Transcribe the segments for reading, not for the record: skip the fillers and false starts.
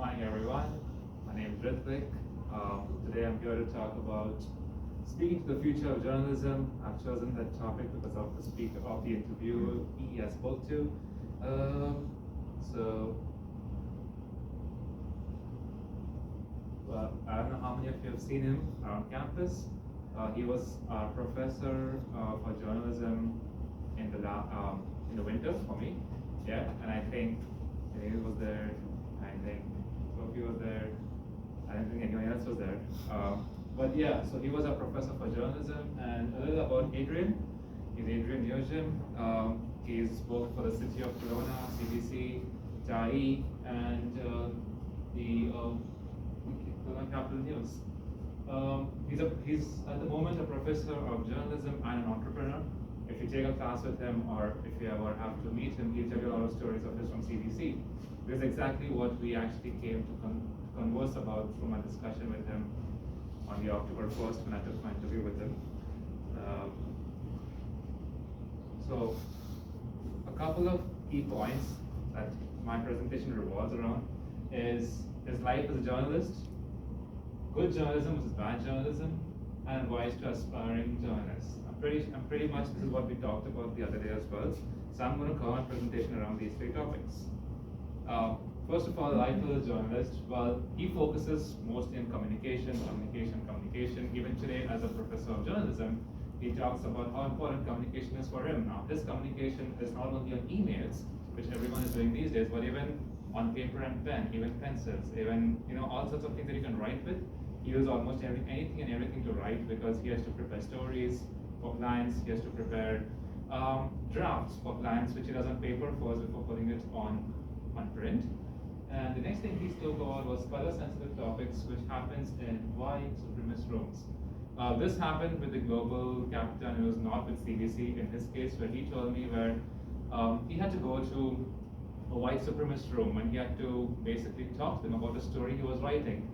morning, everyone. My name is Ritvik. Today I'm here to talk about speaking to the future of journalism. I've chosen that topic because of the speaker of the interviewee I spoke to. So, I don't know how many of you have seen him around campus. He was our professor for journalism in the winter for me. Yeah, and I think he was there. I think Sophie was there. I don't think anyone else was there. But yeah, so he was a professor for journalism. And a little about Adrian. He's Adrian Nugent. He's worked for the City of Kelowna, CBC, TAI, and the Kelowna Capital News. He's at the moment a professor of journalism and an entrepreneur. If you take a class with him or if you ever have to meet him, he'll tell you a lot of stories of his from CBC. This is exactly what we actually came to converse about from a discussion with him on the October 1st when I took my interview with him. So a couple of key points that my presentation revolves around is his life as a journalist, good journalism versus bad journalism, and advice to aspiring journalists. I'm pretty much this is what we talked about the other day as well. So I'm going to cover my presentation around these three topics. First of all, life as a journalist. Well, he focuses mostly on communication. Even today, as a professor of journalism, he talks about how important communication is for him. Now, his communication is not only on emails, which everyone is doing these days, but even on paper and pen, even pencils, even all sorts of things that you can write with. He uses almost anything and everything to write because he has to prepare stories for clients. He has to prepare drafts for clients, which he does on paper first before putting it on print. And the next thing he spoke about was color-sensitive topics, which happens in white supremacist rooms. This happened with the Global Capital News, not with CBC in his case, where he told me where he had to go to a white supremacist room and he had to basically talk to them about the story he was writing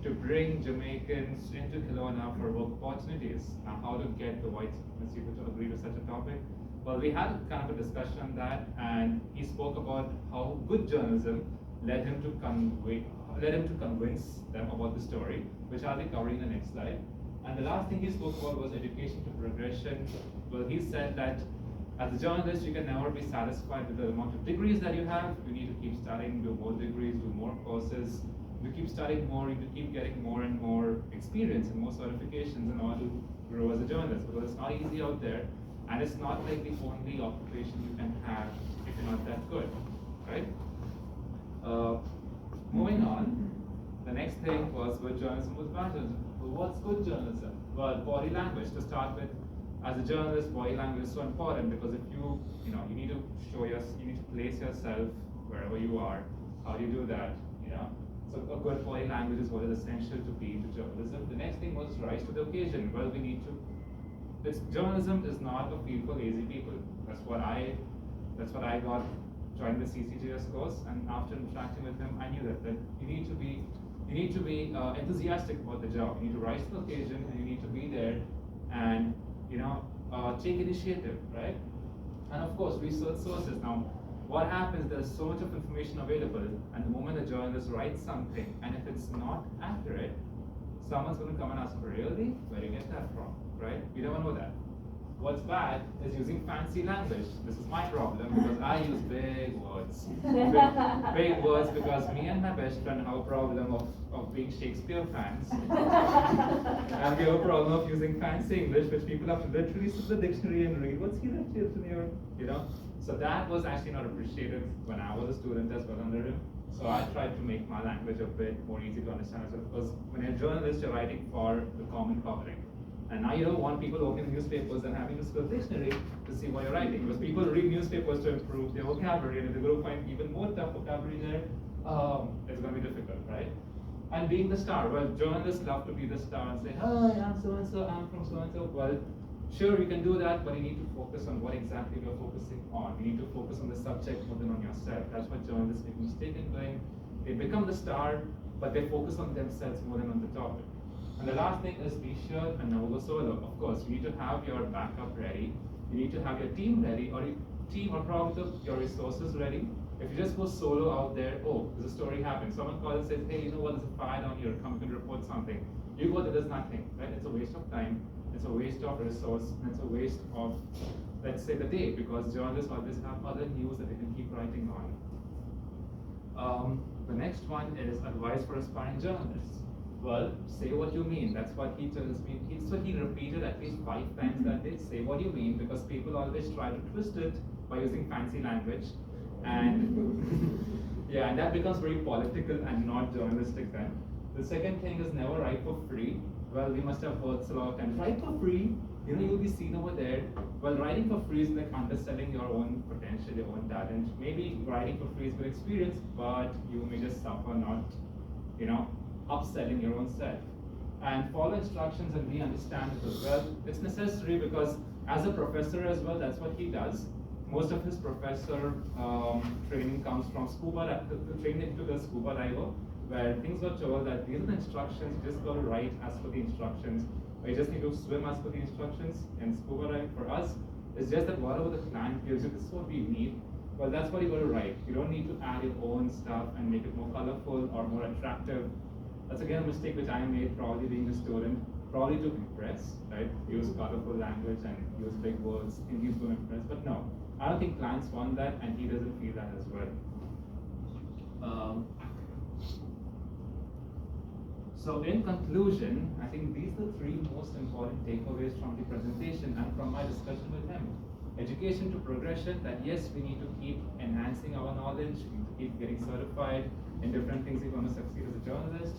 to bring Jamaicans into Kelowna for work opportunities. Now, how to get the white supremacist people to agree to such a topic? Well, we had kind of a discussion on that, and he spoke about how good journalism led him to convince them about the story, which I'll be covering in the next slide. And the last thing he spoke about was education to progression. Well, he said that as a journalist, you can never be satisfied with the amount of degrees that you have. You need to keep studying, do more degrees, do more courses. You keep studying more, you keep getting more and more experience and more certifications in order to grow as a journalist, because it's not easy out there, and it's not like the only occupation you can have if you're not that good, right? Moving on, the next thing was good journalism was bad journalism. Well, what's good journalism? Well, body language to start with. As a journalist, body language is so important because if you need to you need to place yourself wherever you are. How do you do that? So a good body language is what is essential to be into journalism. The next thing was rise to the occasion. Well, journalism is not a field for lazy people. That's what I got joining the CCJS course, and after interacting with him, I knew that you need to be enthusiastic about the job. You need to rise to the occasion, and you need to be there, and take initiative, right? And of course, research sources. Now, what happens? There's so much of information available, and the moment a journalist writes something, and if it's not accurate, someone's going to come and ask, really? Where do you get that from, right? You never know that. What's bad is using fancy language. This is my problem because I use big words. Big words because me and my best friend have a problem of being Shakespeare fans. And we have a problem of using fancy English, which people have to literally sit in the dictionary and read. What's he that chips in here? So that was actually not appreciated when I was a student as well under him. So I tried to make my language a bit more easy to understand as well, because when you're a journalist, you're writing for the common public. And now you don't want people opening newspapers and having to spell dictionary to see what you're writing, because people read newspapers to improve their vocabulary, and if they're going to find even more tough vocabulary there, it's going to be difficult, right? And being the star, well, journalists love to be the star and say, hi, I'm so-and-so, I'm from so-and-so. Well, sure, you can do that, but you need to focus on what exactly you're focusing on. You need to focus on the subject more than on yourself. That's what journalists make a mistake in doing. They become the star, but they focus on themselves more than on the topic. And the last thing is be sure and never go solo. Of course, you need to have your backup ready. You need to have your team ready, or your team or probably your resources ready. If you just go solo out there, oh, there's a story happening. Someone calls and says, hey, you know what, there's a fire down here, come and report something. You go there, there's nothing, right? It's a waste of time, it's a waste of resource, and it's a waste of, let's say, the day, because journalists always have other news that they can keep writing on. The next one is advice for aspiring journalists. Well, say what you mean. That's what he tells me. So he repeated at least 5 times that day. Say what you mean, because people always try to twist it by using fancy language, and yeah, and that becomes very political and not journalistic then. The second thing is never write for free. Well, we must have heard a lot of times, write for free. You know, you'll be seen over there. Well, writing for free is like underselling your own potential, your own talent. Maybe writing for free is good experience, but you may just suffer not, you know, upselling your own self. And follow instructions and be understandable. Well, it's necessary because as a professor as well, that's what he does. Most of his professor training comes from scuba, the training to the scuba diver, where things were told that these are the instructions, you just got to write as per the instructions. You just need to swim as per the instructions. And scuba diving for us, it's just that whatever the client gives you, this is what we need. Well, that's what you got to write. You don't need to add your own stuff and make it more colorful or more attractive. That's again a mistake which I made, probably being a student, probably to impress, right? Use colorful language and use big words, thinking he's going to impress. But no, I don't think clients want that, and he doesn't feel that as well. So in conclusion, I think these are the 3 most important takeaways from the presentation and from my discussion with him. Education to progression, that yes, we need to keep enhancing our knowledge, we need to keep getting certified in different things if you want to succeed as a journalist.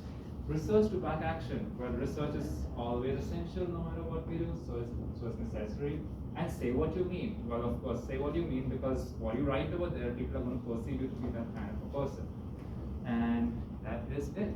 Research to back action, well, research is always essential no matter what we do, so it's necessary. And say what you mean. Well, of course, say what you mean, because what you write over there, people are going to perceive you to be that kind of a person. And that is it.